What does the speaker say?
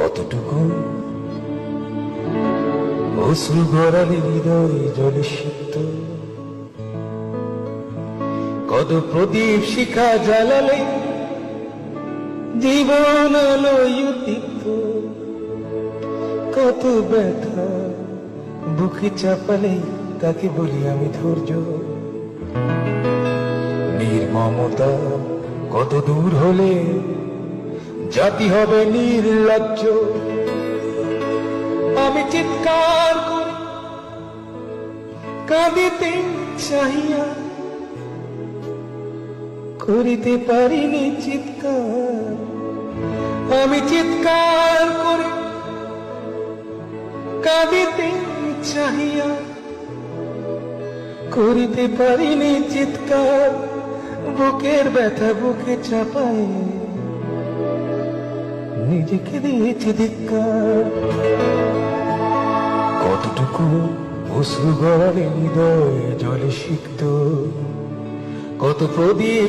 কতটুকু অশ্রু গড়ালে হৃদয় জলে সিক্ত, কত প্রদীপ শিখা জ্বালালে জীবন আলোয় উদ্দীপ্ত, কত ব্যথা বুকে চাপালে তাকে বলি আমি ধৈর্য। নির্মমতা কত দূর হলে জাতি হবে নির্লজ্জ। আমি চিৎকার করি কাঁদিতে চাহিয়া, করিতে পারিনি চিৎকার। আমি চিৎকার করি কাঁদিতে চাহিয়া, করিতে পারিনি চিৎকার। বুকের ব্যথা বুকে চাপায় নিজেকে দিয়েছি ধিক্কার। কতটুকু অশ্রু গড়ালে হৃদয় জলে সিক্ত, কত প্রদীপ